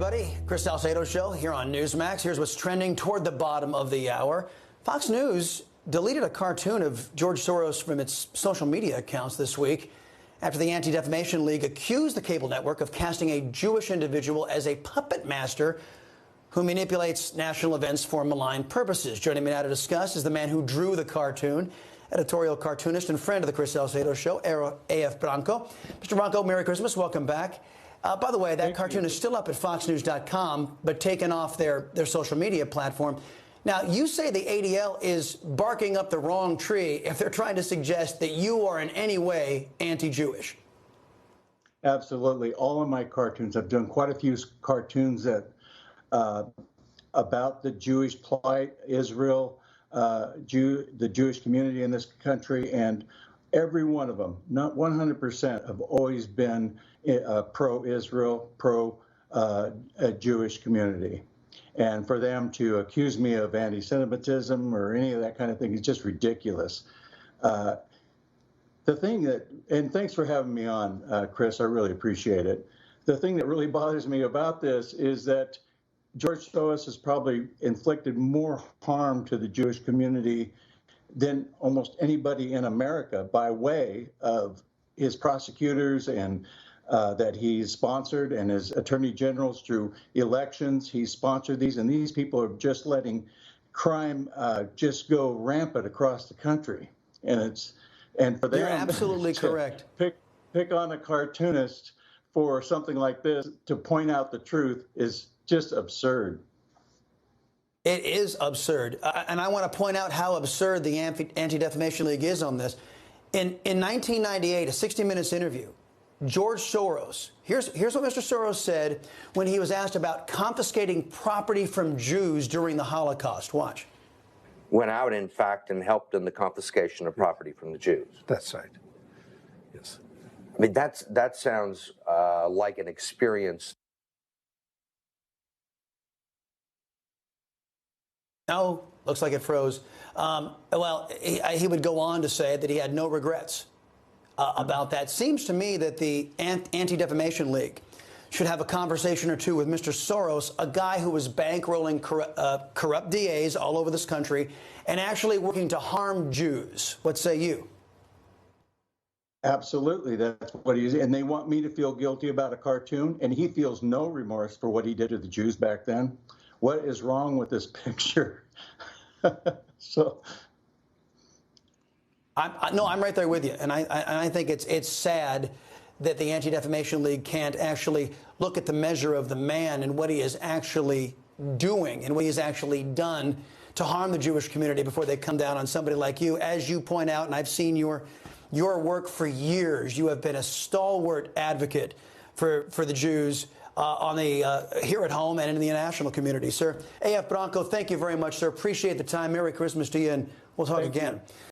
Everybody, Chris Salcedo show here on Newsmax. Here's what's trending toward the bottom of the hour. Fox News deleted a cartoon of George Soros from its social media accounts this week after the Anti-Defamation League accused the cable network of casting a Jewish individual as a puppet master who manipulates national events for malign purposes. Joining me now to discuss is the man who drew the cartoon, editorial cartoonist and friend of the Chris Salcedo show, A.F. Branco. Mr. Branco, Merry Christmas. Welcome back. By the way, that cartoon is still up at foxnews.com, but taken off their social media platform. Now, you say the ADL is barking up the wrong tree if they're trying to suggest that you are in any way anti-Jewish. Absolutely. All of my cartoons, I've done quite a few cartoons that about the Jewish plight, Israel, the Jewish community in this country, and every one of them, not 100%, have always been pro-Israel, pro-Jewish community. And for them to accuse me of anti-Semitism or any of that kind of thing is just ridiculous. The thing that, and thanks for having me on, Chris, I really appreciate it. The thing that really bothers me about this is that George Soros has probably inflicted more harm to the Jewish community than almost anybody in America by way of his prosecutors and that he's sponsored, and his attorney generals through elections. He's sponsored these, and these people are just letting crime just go rampant across the country. And for them, you're absolutely correct. Pick on a cartoonist for something like this to point out the truth is just absurd. It is absurd. And I want to point out how absurd the Anti-Defamation League is on this. In 1998, a 60 Minutes interview, George Soros, here's what Mr. Soros said when he was asked about confiscating property from Jews during the Holocaust. Watch. Went out, in fact, and helped in the confiscation of property from the Jews. That's right. Yes. I mean, that sounds like an experience. No, looks like it froze. Well, he would go on to say that he had no regrets about that. Seems to me that the Anti-Defamation League should have a conversation or two with Mr. Soros, a guy who was bankrolling corrupt DAs all over this country and actually working to harm Jews. What say you? Absolutely, that's what he is. And they want me to feel guilty about a cartoon, and he feels no remorse for what he did to the Jews back then. What is wrong with this picture? I'm right there with you, and I think it's sad that the Anti-Defamation League can't actually look at the measure of the man and what he is actually doing and what he has actually done to harm the Jewish community before they come down on somebody like you. As you point out, and I've seen your work for years, you have been a stalwart advocate for the Jews here at home and in the international community, sir. A.F. Branco, thank you very much, sir. Appreciate the time. Merry Christmas to you, and we'll talk again.